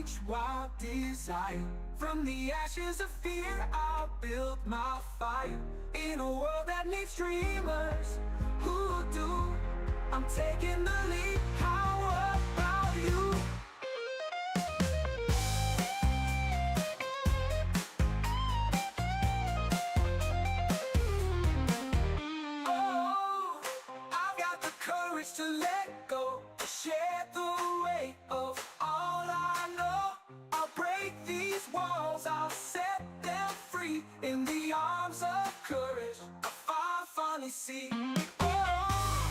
reach wild desire. From the ashes of fear, I'll build my fire. In a world that needs dreamers who do, I'm taking the lead. How about you? Oh, I've got the courage to let go, to share the weight of all I know. I'll break these walls, I'll set them free. In the arms of courage, I'll finally see. Oh,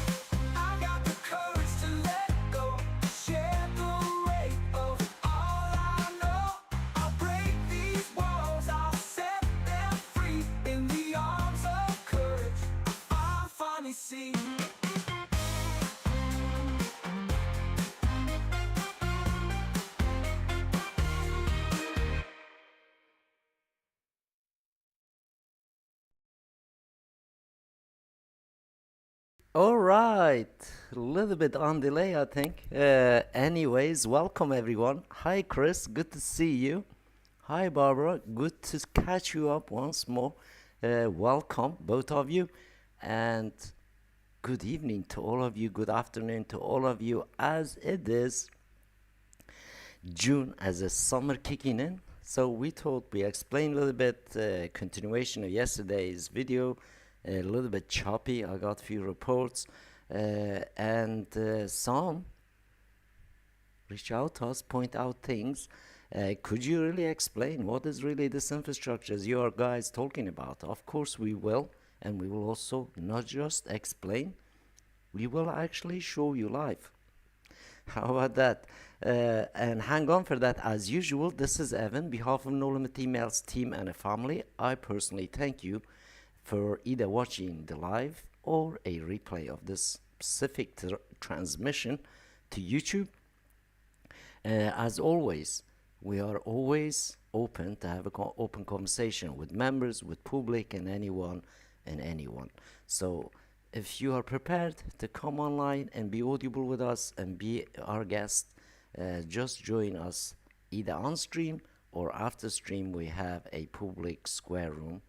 I've got the courage to let go, to share the weight of all I know. I'll break these walls, I'll set them free. In the arms of courage, I'll finally see. All right, a little bit on delay, I think. Anyways, welcome everyone. Hi, Chris, good to see you. Hi, Barbara, good to catch you up once more. Welcome, both of you, and good evening to all of you. Good afternoon to all of you, as it is June as a summer kicking in. So we thought we explain a little bit continuation of yesterday's video. A little bit choppy. I got a few reports, and some reach out to us, point out things. Could you really explain what is really this infrastructure you are guys talking about? Of course we will, and we will also not just explain, we will actually show you live. How about that? And hang on for that. As usual, this is Evan, behalf of No Limit Emails team and a family. I personally thank you for either watching the live or a replay of this specific transmission to YouTube. As always, we are always open to have an open conversation with members, with public, and anyone and anyone. So if you are prepared to come online and be audible with us and be our guest, just join us either on stream or after stream. We have a public square room,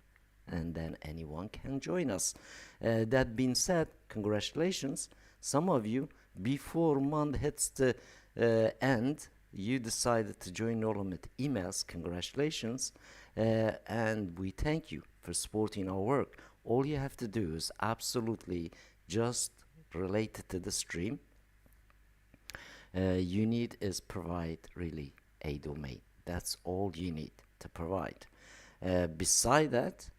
and then anyone can join us. That being said, congratulations. Some of you, before month hits the end, you decided to join No Limit Emails. Congratulations. And we thank you for supporting our work. All you have to do is absolutely just relate it to the stream. You need is provide really a domain. That's all you need to provide. Beside that,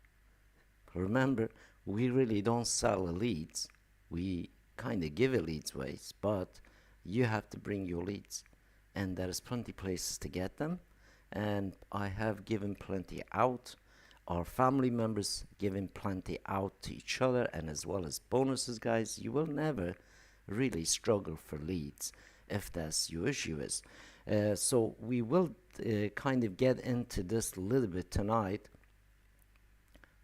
remember, we really don't sell leads. We kind of give a leads ways, but you have to bring your leads, and there's plenty places to get them. And I have given plenty out. Our family members giving plenty out to each other, and as well as bonuses, guys. You will never really struggle for leads if that's your issue is. So we will kind of get into this a little bit tonight,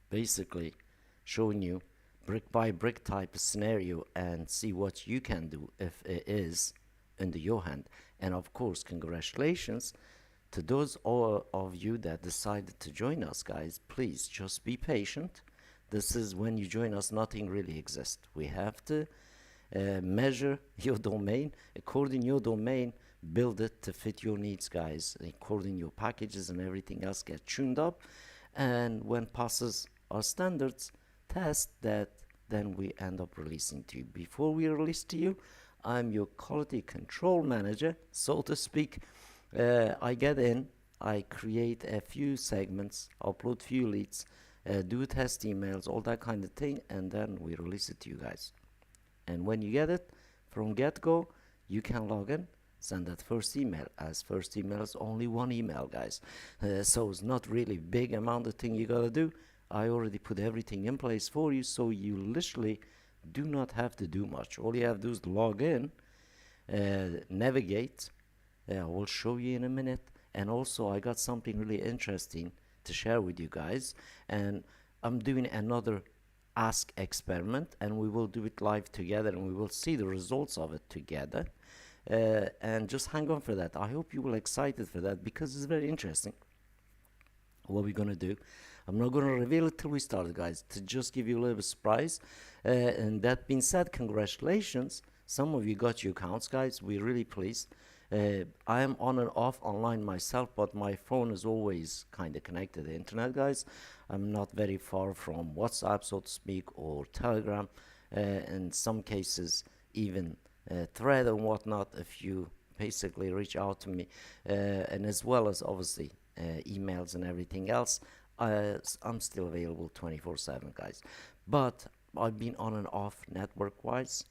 basically showing you brick by brick type of scenario and see what you can do if it is under your hand. And of course, congratulations to those all of you that decided to join us, guys. Please just be patient. This is when you join us, nothing really exists. We have to measure your domain according your domain, build it to fit your needs, guys, according your packages and everything else get tuned up, and when passes our standards test, that then we end up releasing to you. Before we release to you, I'm your quality control manager, so to speak. I get in, I create a few segments, upload few leads, do test emails, all that kind of thing, and then we release it to you guys. And when you get it from get-go, you can log in, send that first email, as first email is only one email, guys. So it's not really big amount of thing you gotta do. I already put everything in place for you, so you literally do not have to do much. All you have to do is log in, navigate. I will show you in a minute. And also, I got something really interesting to share with you guys. And I'm doing another Ask experiment, and we will do it live together, and we will see the results of it together. and just hang on for that. I hope you will excited for that because it's very interesting what we're gonna do. I'm not gonna reveal it till we start, guys, to just give you a little bit of surprise. And that being said, congratulations. Some of you got your accounts, guys. We're really pleased. I am on and off online myself, but my phone is always kind of connected to the internet, guys. I'm not very far from WhatsApp, so to speak, or Telegram. In some cases, even Thread and whatnot, if you basically reach out to me, and as well as obviously emails and everything else. I'm still available 24/7, guys. But I've been on and off network wise.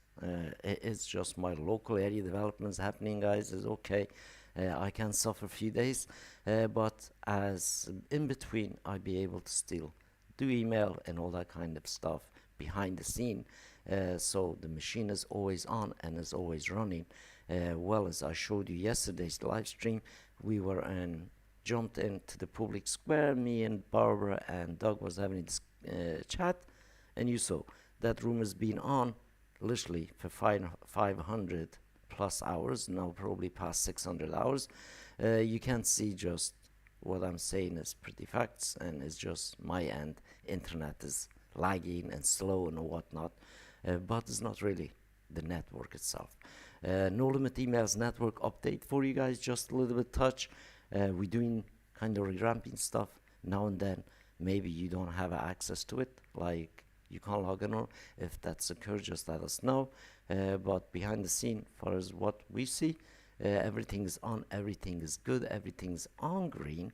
It's just my local area developments happening, guys. Is okay. I can suffer a few days, but as in between, I'll be able to still do email and all that kind of stuff behind the scene. So the machine is always on and is always running. Well, as I showed you yesterday's live stream, we were jumped into the public square. Me and Barbara and Doug was having this chat, and you saw that room has been on literally for 500 plus hours, now probably past 600 hours. You can see just what I'm saying is pretty facts, and it's just my end. Internet is lagging and slow and whatnot, but it's not really the network itself. No Limit Emails network update for you guys, just a little bit touch. We're doing kind of revamping stuff now and then. Maybe you don't have access to it, like you can't log in, or if that's occurred, just let us know. But behind the scene, far as what we see, everything is on, everything is good, everything's on green,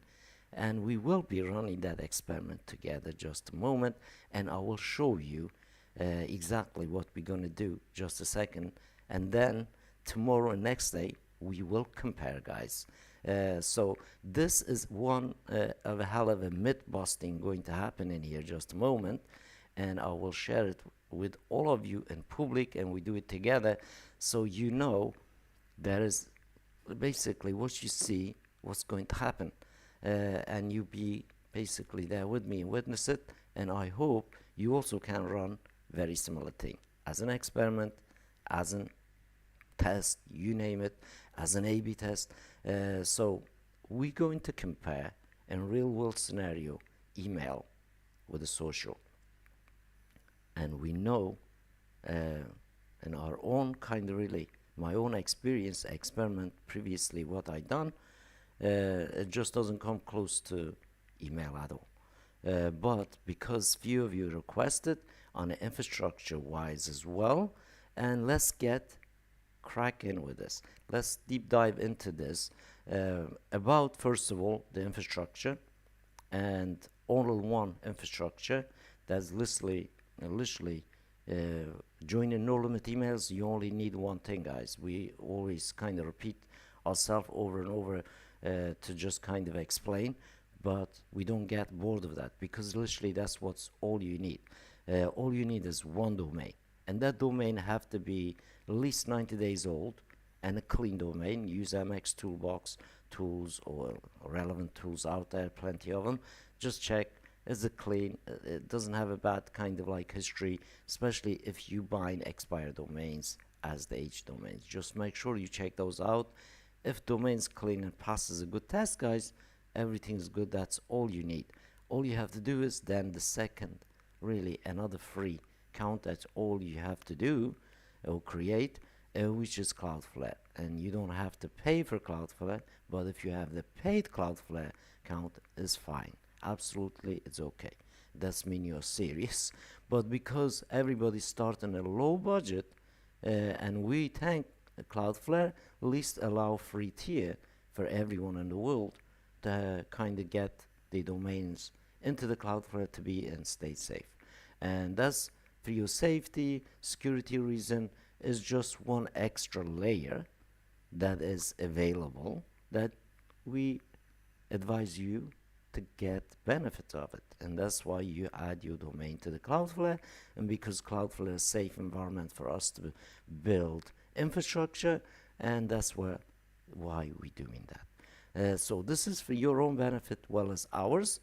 and we will be running that experiment together just a moment, and I will show you exactly what we're gonna do just a second, and then tomorrow and next day we will compare, guys. So this is one of a hell of a myth busting going to happen in here just a moment, and I will share it with all of you in public, and we do it together, so you know there is basically what you see, what's going to happen, and you be basically there with me and witness it. And I hope you also can run very similar thing as an experiment, as an test, you name it, as an A/B test. So we're going to compare in real world scenario email with the social, and we know in our own kind of really my own experience experiment previously what I done, it just doesn't come close to email at all. But because few of you requested on the infrastructure wise as well, and let's get cracking with this. Let's deep dive into this about, first of all, the infrastructure, and all-in-one infrastructure. That's literally joining No Limit Emails. You only need one thing, guys. We always kind of repeat ourselves over and over to just kind of explain, but we don't get bored of that, because literally that's what's all you need. All you need is one domain, and that domain have to be at least 90 days old and a clean domain. Use MX Toolbox tools or relevant tools out there, plenty of them. Just check, is it clean? It doesn't have a bad kind of like history, especially if you bind expired domains as the H domains. Just make sure you check those out. If domain's clean and passes a good test, guys, everything's good. That's all you need. All you have to do is then the second, really another free account. That's all you have to do or create, which is Cloudflare. And you don't have to pay for Cloudflare, but if you have the paid Cloudflare account, it's fine. Absolutely, it's okay. That's mean you're serious. But because everybody's starting a low budget, and we thank Cloudflare, at least allow free tier for everyone in the world to kind of get the domains into the Cloudflare to be and stay safe. And that's for your safety, security reason, is just one extra layer that is available that we advise you to get benefit of it. And that's why you add your domain to the Cloudflare, and because Cloudflare is a safe environment for us to build infrastructure, and that's why we're doing that. So this is for your own benefit well as ours.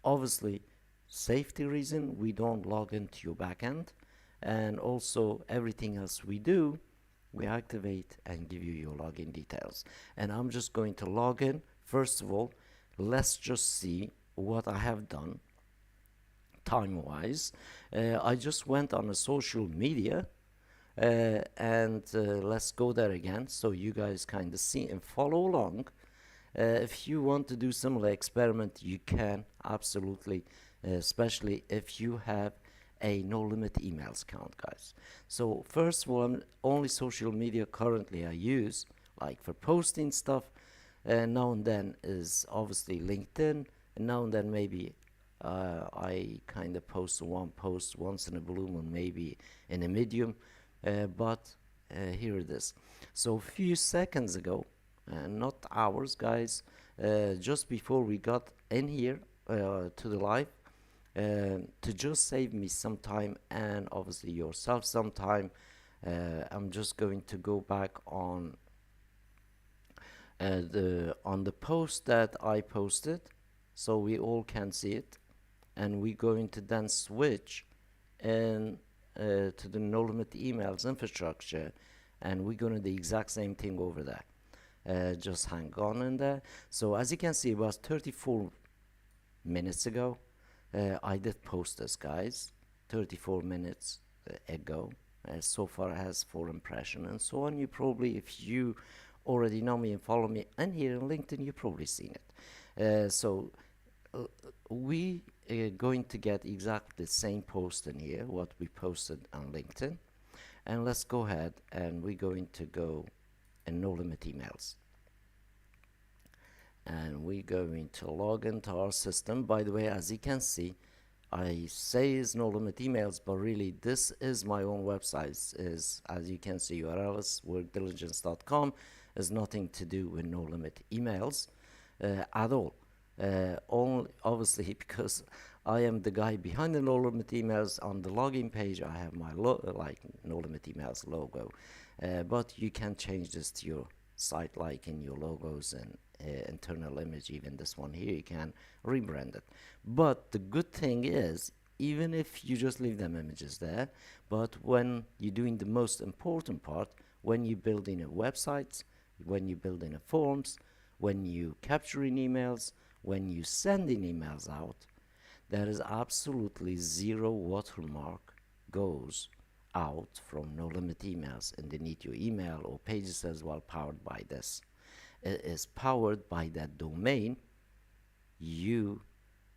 Obviously, safety reason, we don't log into your backend, and also everything else we do we activate and give you your login details. And I'm just going to log in. First of all, let's just see what I have done time-wise. I just went on a social media and let's go there again so you guys kind of see and follow along. If you want to do similar experiment, you can absolutely, especially if you have a no limit emails account, guys. So first of all, only social media currently I use, like for posting stuff, now and then, is obviously LinkedIn, and now and then maybe I kind of post one post once in a blue moon, maybe in a medium, but here it is. So a few seconds ago, not hours, guys, just before we got in here to the live, to just save me some time and obviously yourself some time, I'm just going to go back on the post that I posted so we all can see it, and we're going to then switch in to the no limit emails infrastructure, and we're going to do the exact same thing over there. Just hang on in there. So as you can see, about 34 minutes ago I did post this, guys. 34 minutes ago. So far it has 4 impressions and so on. You probably, if you already know me and follow me and here on LinkedIn, you've probably seen it. So we are going to get exactly the same post in here, what we posted on LinkedIn. And let's go ahead and we're going to go in no limit emails. And we're going to log into our system. By the way, as you can see, I say it's no limit emails, but really this is my own website. Is, as you can see, URL is workdiligence.com. Has nothing to do with no limit emails at all. Only obviously because I am the guy behind the no limit emails. On the login page I have my like no limit emails logo, but you can change this to your site, like in your logos and internal image. Even this one here, you can rebrand it. But the good thing is, even if you just leave them images there, but when you're doing the most important part, when you're building a website, when you're building a forms, when you capturing emails, when you sending emails out, there is absolutely zero watermark goes out from no limit emails underneath your email or pages as well, powered by this. It is powered by that domain. You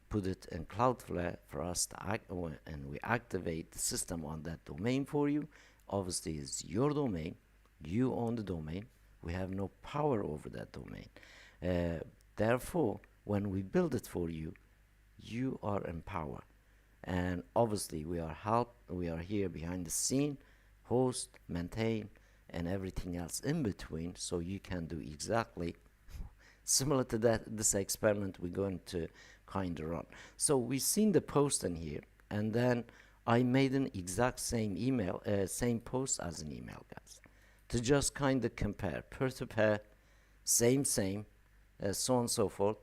put it in Cloudflare for us to act, and we activate the system on that domain for you. Obviously it's your domain, you own the domain, we have no power over that domain. Therefore, when we build it for you, you are in power. And obviously we are here behind the scene, host, maintain, and everything else in between, so you can do exactly similar to this experiment we're going to kind of run. So we've seen the post in here, and then I made an exact same email, same post as an email, guys, to just kind of compare pair to pair, same, so on and so forth.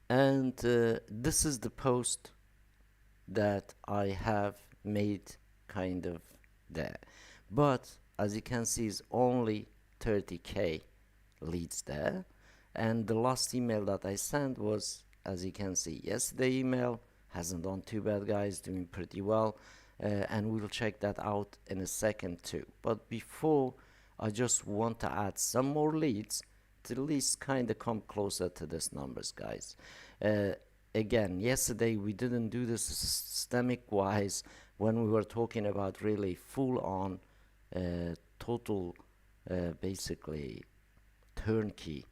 And this is the post that I have made kind of there, but as you can see, is only 30k leads there. And the last email that I sent was, as you can see, yesterday email. Hasn't done too bad, guys, doing pretty well, and we'll check that out in a second too. But before, I just want to add some more leads to at least kind of come closer to these numbers, guys. Again, yesterday we didn't do this systemic wise when we were talking about really full on total basically turnkey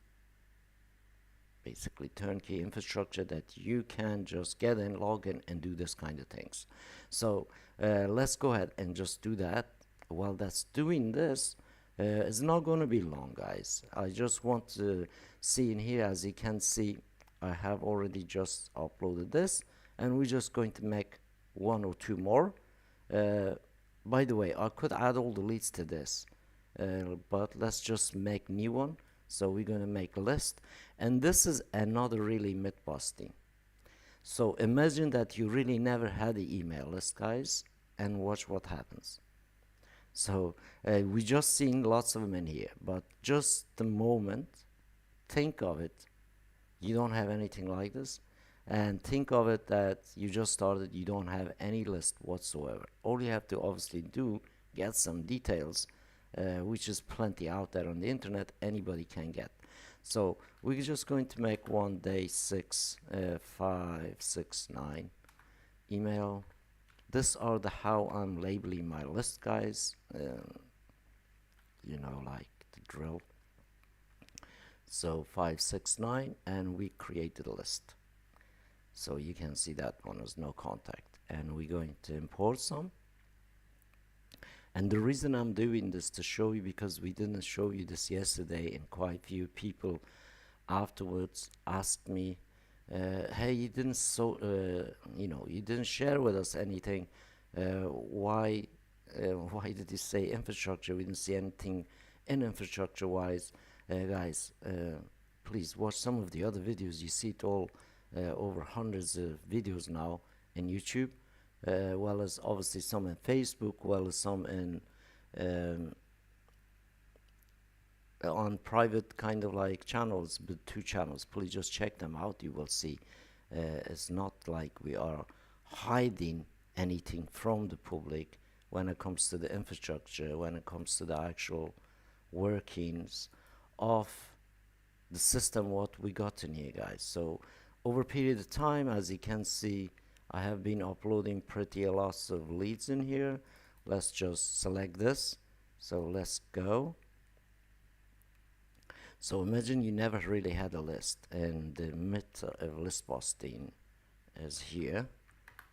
infrastructure that you can just get in, log in, and do this kind of things. So let's go ahead and just do that. While that's doing this, it's not going to be long, guys. I just want to see in here, as you can see, I have already just uploaded this, and we're just going to make 1 or 2 more. By the way, I could add all the leads to this, but let's just make new one. So we're going to make a list, and this is another really myth busting. So imagine that you really never had the email list, guys, and watch what happens. So we just seen lots of them in here, but just the moment, think of it, you don't have anything like this, and think of it that you just started, you don't have any list whatsoever. All you have to obviously do, get some details, which is plenty out there on the internet, anybody can get. So we're just going to make one day 569 email. These are the how I'm labeling my list, guys. You know, like the drill. So 569, and we created a list. So you can see that one is no contact, and we're going to import some. And the reason I'm doing this to show you, because we didn't show you this yesterday, and quite a few people afterwards asked me, hey, you didn't you didn't share with us anything. Why why did you say infrastructure? We didn't see anything in infrastructure wise. Guys, please watch some of the other videos. You see it all over hundreds of videos now in YouTube, well as obviously some in Facebook, well as some in on private kind of like channels, but 2 channels. Please just check them out. You will see it's not like we are hiding anything from the public when it comes to the infrastructure, when it comes to the actual workings of the system what we got in here, guys. So over a period of time, as you can see, I have been uploading pretty lots of leads in here. Let's just select this. So let's go. So imagine you never really had a list, and the myth of list busting is here.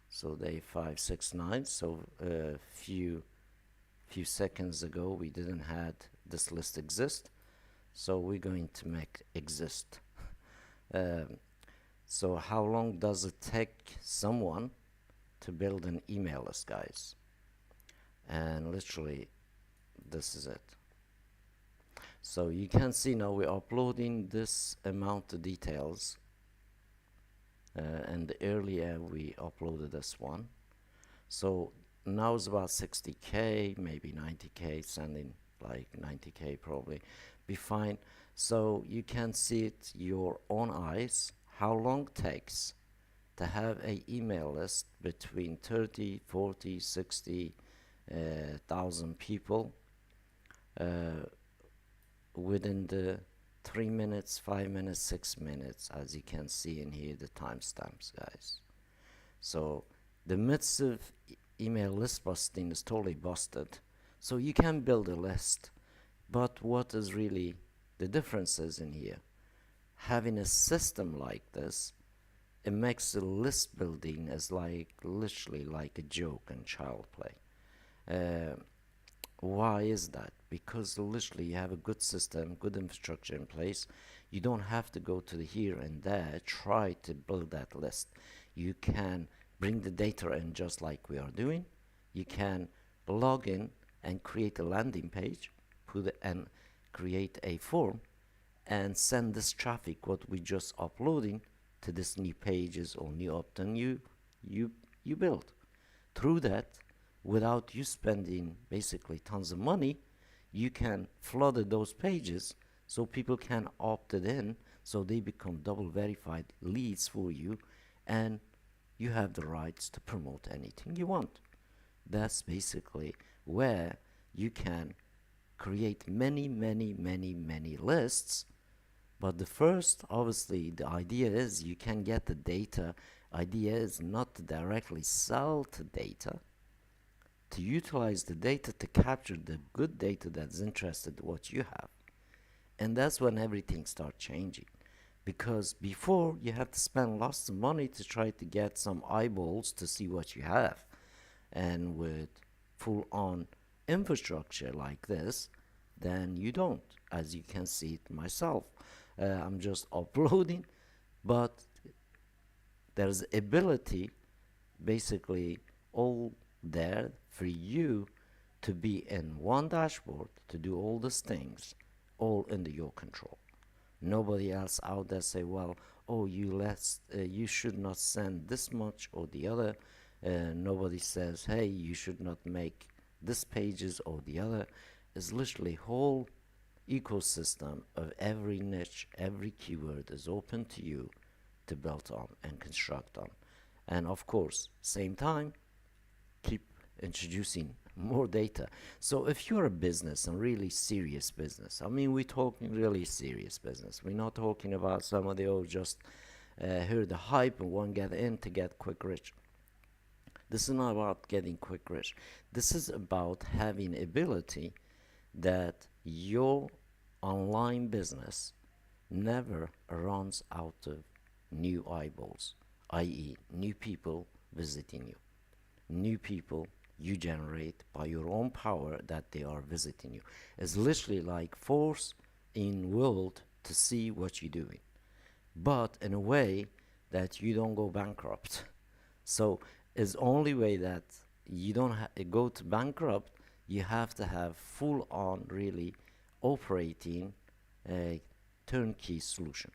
So day 569. So few seconds ago we didn't had this list exist, so we're going to make exist. So how long does it take someone to build an email list, guys? And literally this is it. So you can see now we're uploading this amount of details, and earlier we uploaded this one. So now it's about 60k, maybe 90k, sending like 90k probably be fine. So you can see it your own eyes how long it takes to have a email list between 30, 40, 60 thousand people within the 3 minutes, 5 minutes, 6 minutes, as you can see in here the timestamps, guys. So the myths of email list busting is totally busted. So you can build a list, but what is really the differences in here? Having a system like this, it makes the list building as like literally like a joke and child play. Why is that? Because literally you have a good system, good infrastructure in place. You don't have to go to the here and there, try to build that list. You can bring the data in just like we are doing. You can log in and create a landing page, put it and create a form, and send this traffic what we just uploading to this new pages or new opt-in you build. Through that, without you spending basically tons of money, you can flood those pages so people can opt it in, so they become double verified leads for you, and you have the rights to promote anything you want. That's basically where you can create many lists. But the first, obviously, the idea is you can get the data. Idea is not to directly sell the data, to utilize the data to capture the good data that's interested in what you have. And that's when everything starts changing. Because before, you have to spend lots of money to try to get some eyeballs to see what you have. And with full-on infrastructure like this, then you don't, as you can see it myself. I'm just uploading, but there's ability basically all there for you to be in one dashboard to do all these things, all under your control. Nobody else out there say, well, oh, you should not send this much or the other. Nobody says, hey, you should not make this pages or the other, is literally whole ecosystem of every niche, every keyword is open to you to build on and construct on. And of course, same time, keep introducing more data. So if you're a business, and really serious business, I mean, we're talking really serious business. We're not talking about somebody who just heard the hype and want to get in to get quick rich. This is not about getting quick rich. This is about having ability that your online business never runs out of new eyeballs, i.e., new people visiting you, new people you generate by your own power that they are visiting you. It's literally like force in world to see what you're doing, but in a way that you don't go bankrupt. So it's only way that you don't go to bankrupt. You have to have full on really operating a turnkey solution,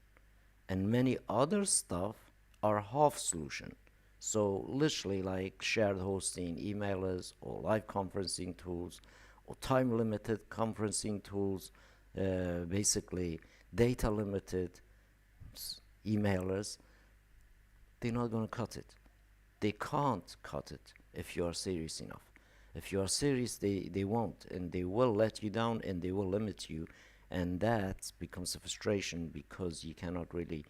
and many other stuff are half solution. So literally like shared hosting, emailers, or live conferencing tools, or time limited conferencing tools, basically data limited emailers. They're not going to cut it. They can't cut it if you are serious enough. If you are serious, they won't, and they will let you down, and they will limit you, and that becomes a frustration because you cannot really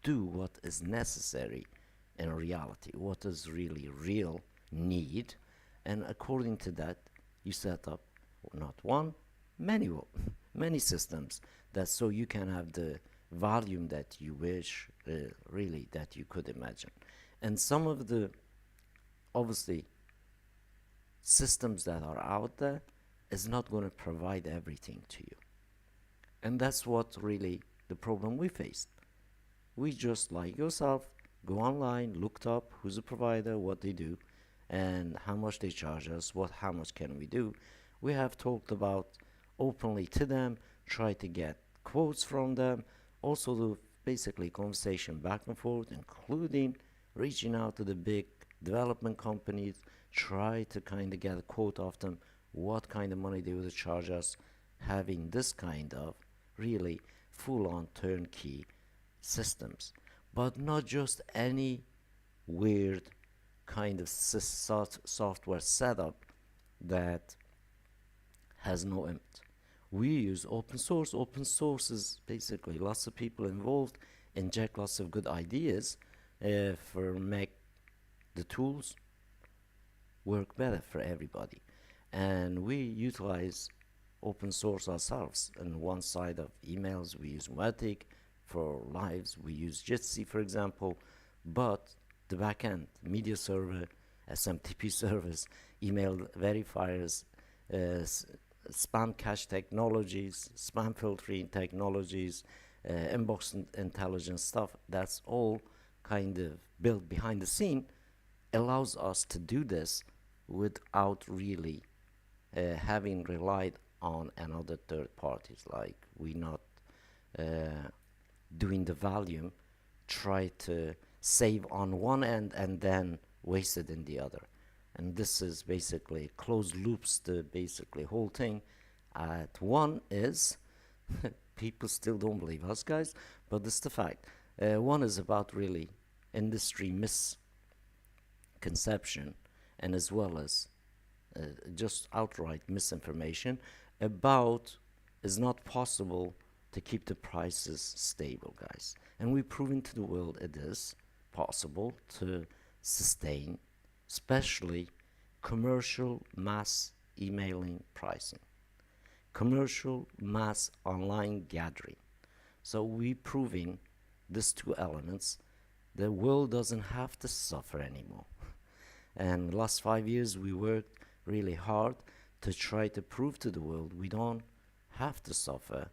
do what is necessary in reality, what is really real need, and according to that, you set up not one, many many systems that so you can have the volume that you wish, really that you could imagine. And some of the obviously systems that are out there is not going to provide everything to you, and that's what really the problem we faced. We just like yourself go online, looked up who's the provider, what they do, and how much they charge us, how much can we do. We have talked about openly to them, try to get quotes from them, also do basically conversation back and forth, including reaching out to the big development companies, try to kind of get a quote of them, what kind of money they would charge us, having this kind of really full-on turnkey systems, but not just any weird kind of software setup that has no impact. We use open source. Open source is basically lots of people involved, inject lots of good ideas for make the tools work better for everybody. And we utilize open source ourselves. On one side of emails, we use Matic. For lives, we use Jitsi, for example, but the backend, media server, SMTP service, email verifiers, spam cache technologies, spam filtering technologies, inbox intelligence stuff, that's all kind of built behind the scene, allows us to do this without really having relied on another third parties. Like we not doing the volume, try to save on one end and then waste it in the other. And this is basically closed loops the basically whole thing. At one is people still don't believe us guys, but this is the fact. One is about really industry misconception, and as well as just outright misinformation about it's not possible to keep the prices stable, guys. And we've proven to the world it is possible to sustain, especially commercial mass emailing pricing, commercial mass online gathering. So we're proving these two elements. The world doesn't have to suffer anymore. And last 5 years we worked really hard to try to prove to the world we don't have to suffer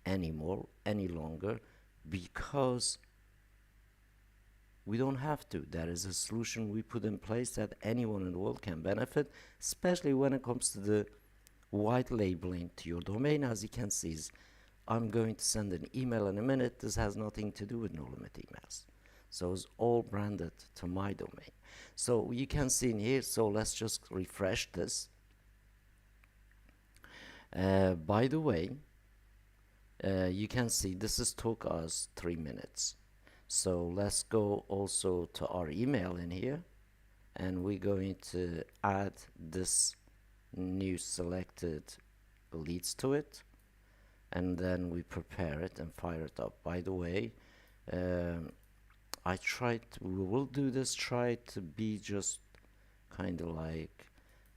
anymore, any longer, because we don't have to. There is a solution we put in place that anyone in the world can benefit, especially when it comes to the white labeling to your domain. As you can see, I'm going to send an email in a minute. This has nothing to do with No Limit Emails. So it's all branded to my domain. So you can see in here, so let's just refresh this. By the way, you can see this took us 3 minutes. So let's go also to our email in here, and we're going to add this new selected leads to it, and then we prepare it and fire it up. By the way, we will do this, try to be just kind of like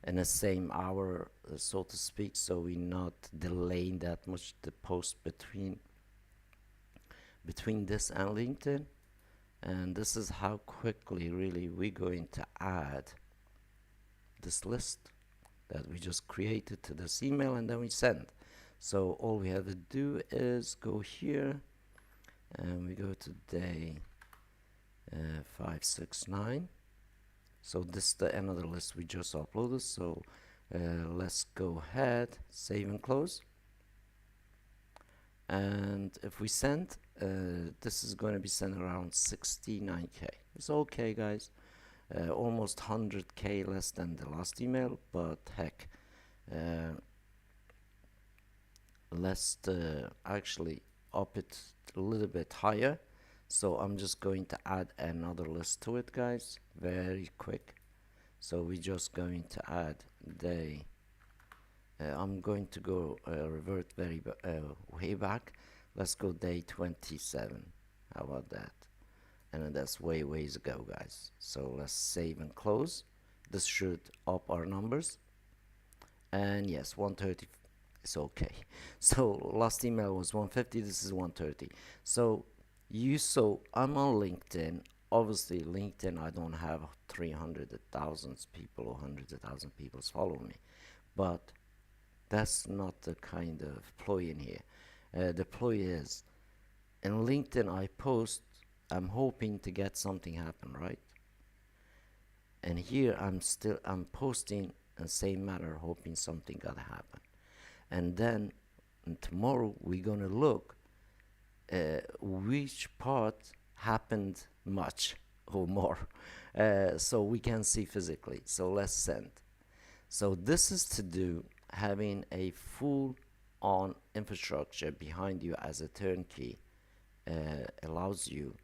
in the same hour, so to speak, so we're not delaying that much the post between this and LinkedIn. And this is how quickly really we're going to add this list that we just created to this email, and then we send. So all we have to do is go here and we go to day 569. So this is the another list we just uploaded. So let's go ahead, save and close. And if we send, this is going to be sent around 69k. It's okay, guys. Almost 100k less than the last email, but heck, let's actually up it a little bit higher. So I'm just going to add another list to it, guys, very quick. So we're just going to add day. I'm going to go revert very way back. Let's go day 27. How about that? And that's ways ago, guys. So let's save and close. This should up our numbers. And yes, 130 is okay. So last email was 150. This is 130. So I'm on LinkedIn. Obviously, LinkedIn, I don't have 300,000 people or hundreds of thousands of people follow me, but that's not the kind of ploy in here. The ploy is in LinkedIn, I post, I'm hoping to get something happen, right? And here I'm posting in the same manner, hoping something gonna happen. And then tomorrow we're gonna look which part happened much or more, so we can see physically. So let's send. So this is to do having a full on infrastructure behind you as a turnkey allows you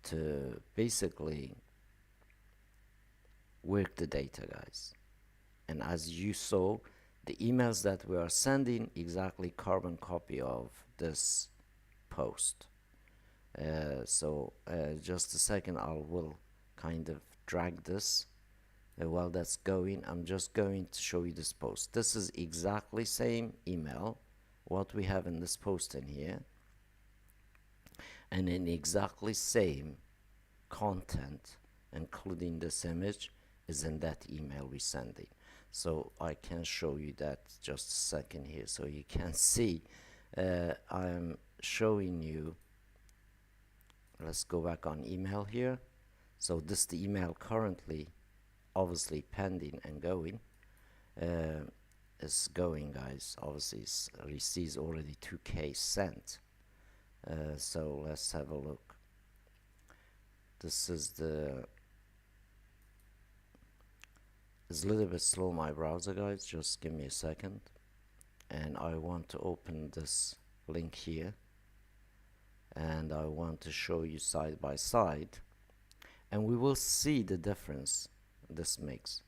to basically work the data, guys. And as you saw, the emails that we are sending exactly carbon copy of this post. So just a second, I will kind of drag this. While that's going, I'm just going to show you this post. This is exactly same email what we have in this post in here, and in exactly same content, including this image, is in that email we sending. So I can show you that just a second here, so you can see. I'm showing you. Let's go back on email here. So this is the email currently, obviously pending and going. It's going, guys. Obviously, it's receives already 2k sent. So let's have a look. This is it's a little bit slow, my browser, guys. Just give me a second. And I want to open this link here. And I want to show you side by side. And we will see the difference this makes.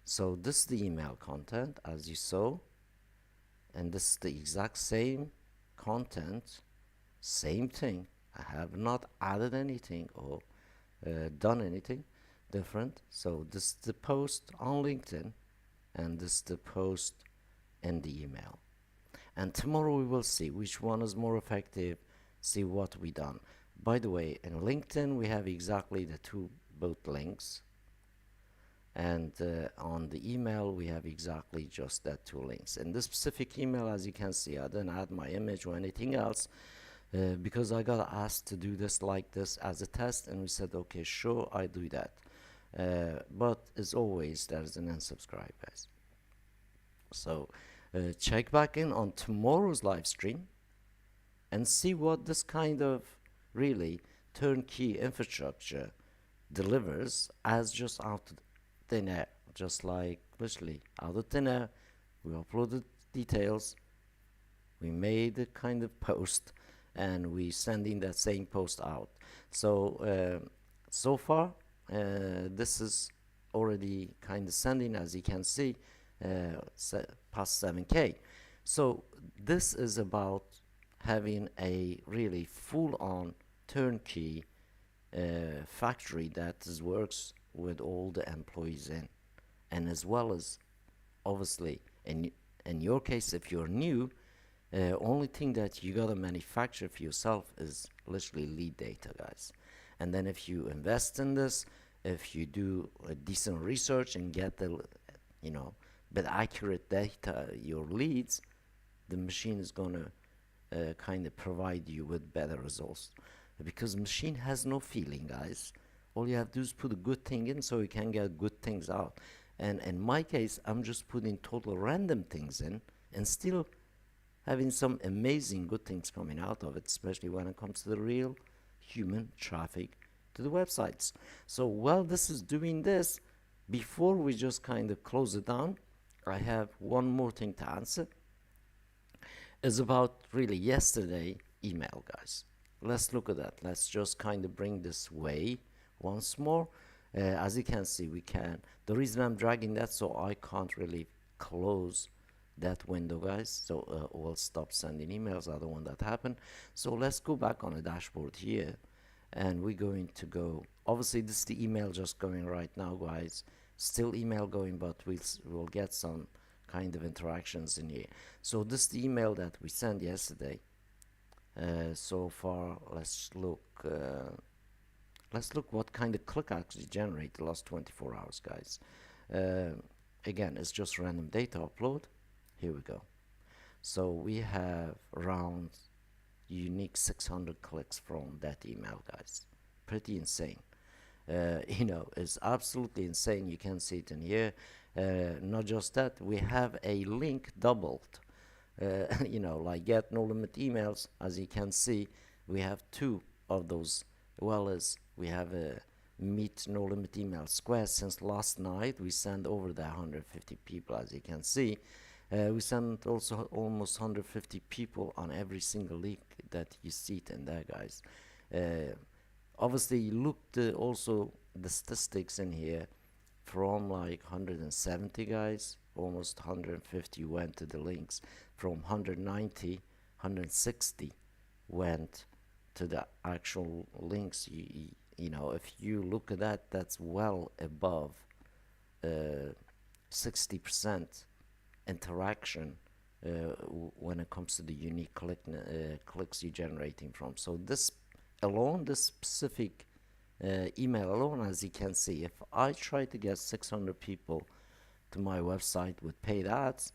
So this is the email content, as you saw. And this is the exact same content, same thing. I have not added anything or done anything different. So this is the post on LinkedIn, and this is the post in the email. And tomorrow we will see which one is more effective, see what we done. By the way, in LinkedIn we have exactly the both links, and on the email we have exactly just that 2 links. In this specific email, as you can see, I didn't add my image or anything else because I got asked to do this like this as a test, and we said okay, sure, I do that. But as always, there's an unsubscribe, guys. So check back in on tomorrow's live stream and see what this kind of really turnkey infrastructure delivers as just out of thin air. Just like literally out of thin air, we uploaded details we made a kind of post and we sending that same post out. So far this is already kind of sending, as you can see, past 7K. So this is about having a really full-on turnkey factory that works with all the employees in, and as well as obviously in your case, if you're new, only thing that you gotta manufacture for yourself is literally lead data, guys. And then if you invest in this, if you do a decent research and get the bit accurate data, your leads, the machine is gonna kind of provide you with better results, because machine has no feeling, guys. All you have to do is put a good thing in so you can get good things out. And in my case, I'm just putting total random things in and still having some amazing good things coming out of it, especially when it comes to the real human traffic to the websites. So while this is doing this, before we just kind of close it down, I have one more thing to answer. It's about really yesterday email, guys. Let's look at that. Let's just kind of bring this way once more. As you can see, we can. The reason I'm dragging that, so I can't really close that window, guys. So we'll stop sending emails. I don't want that to happen. So let's go back on the dashboard here, and we're going to go. Obviously, this is the email just going right now, guys. Still email going, but we'll get some kind of interactions in here. So this is the email that we sent yesterday. So far, let's look what kind of click actually generated the last 24 hours, guys. Again, it's just random data upload. Here we go. So we have around unique 600 clicks from that email, guys. Pretty insane. It's absolutely insane. You can see it in here. Not just that, we have a link doubled. Like get no limit emails. As you can see, we have 2 of those, well as we have a meet no limit email square. Since last night we sent over the 150 people, as you can see. We sent also almost 150 people on every single link that you see it in there, guys. Obviously look also the statistics in here. From like 170 guys, almost 150 went to the links. From 190, 160 went to the actual links. If you look at that, that's well above 60% interaction when it comes to the unique clicks you're generating from. So this alone, this specific email alone, as you can see, if I try to get 600 people to my website with paid ads,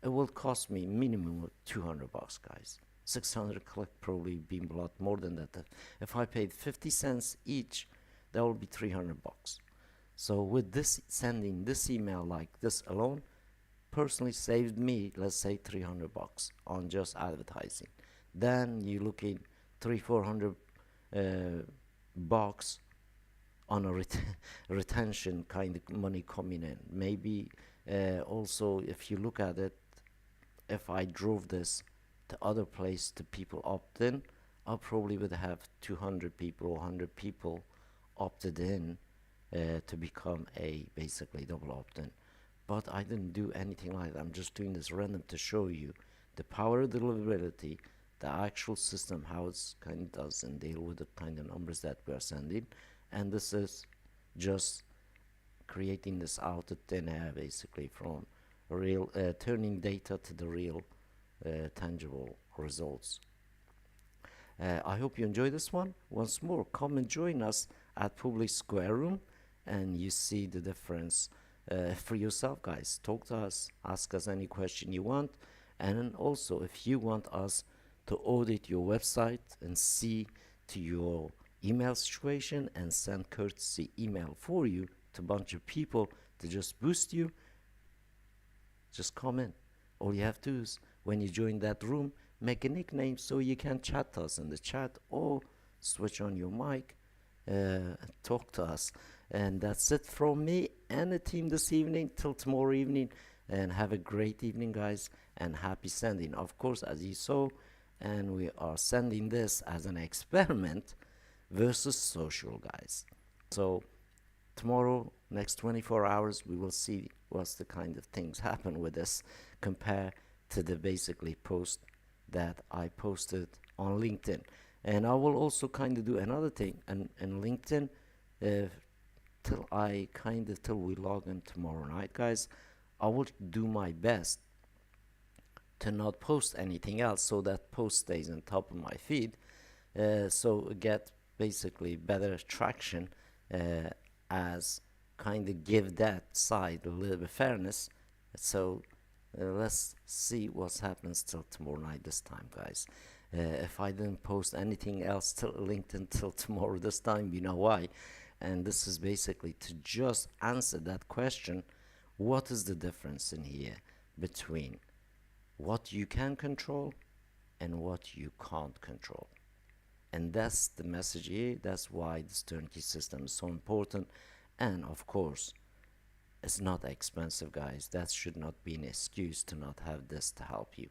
it will cost me minimum of $200, guys. 600 click probably be a lot more than that. If I paid 50 cents each, that will be $300. So with this, sending this email like this alone personally saved me, let's say, $300 on just advertising. Then you're looking $300-400 bucks on a retention kind of money coming in. Maybe also, if you look at it, if I drove this to other place to people opt in, I probably would have 200 people or 100 people opted in to become a basically double opt-in. But I didn't do anything like that. I'm just doing this random to show you the power of deliverability, the actual system, how it's kind of does and deal with the kind of numbers that we're sending. And this is just creating this out of thin air, basically, from real turning data to the real tangible results. I hope you enjoy this one. Once more, come and join us at Public Square Room, and you see the difference for yourself, guys. Talk to us, ask us any question you want, and then also if you want us to audit your website and see to your email situation and send courtesy email for you to a bunch of people to just boost you, just comment. All you have to do is, when you join that room, make a nickname so you can chat to us in the chat, or switch on your mic, talk to us. And that's it from me and the team this evening. Till tomorrow evening, and have a great evening, guys, and happy sending. Of course, as you saw, and we are sending this as an experiment versus social, guys. So tomorrow, next 24 hours, we will see what's the kind of things happen with this compared to the basically post that I posted on LinkedIn. And I will also kind of do another thing and LinkedIn, till we log in tomorrow night, guys. I will do my best to not post anything else, so that post stays on top of my feed, so get basically better traction, as kind of give that side a little bit fairness. So let's see what happens till tomorrow night this time, guys. If I didn't post anything else till LinkedIn till tomorrow this time, you know why. And this is basically to just answer that question: what is the difference in here between what you can control and what you can't control? And that's the message here. That's why this turnkey system is so important. And of course, it's not expensive, guys. That should not be an excuse to not have this to help you.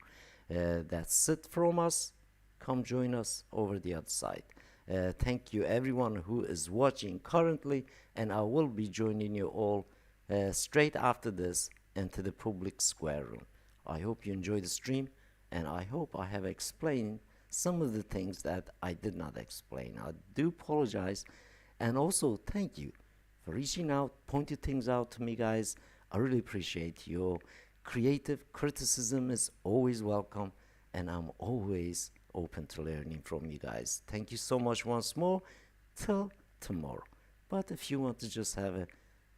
That's it from us. Come join us over the other side. Thank you everyone who is watching currently, and I will be joining you all straight after this into the public square room. I hope you enjoy the stream, and I hope I have explained some of the things that I did not explain. I do apologize, and also thank you for reaching out, pointing things out to me, guys. I really appreciate your creative criticism is always welcome, and I'm always open to learning from you guys. Thank you so much once more. Till tomorrow. But if you want to just have a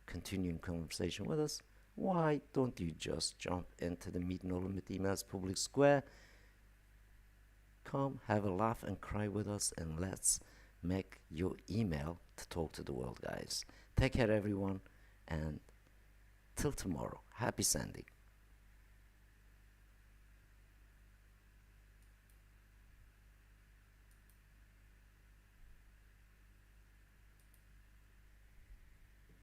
continuing conversation with us, why don't you just jump into the Meet No Limit Emails public square? Come have a laugh and cry with us, and let's make your email to talk to the world, guys. Take care everyone, and till tomorrow, happy sending.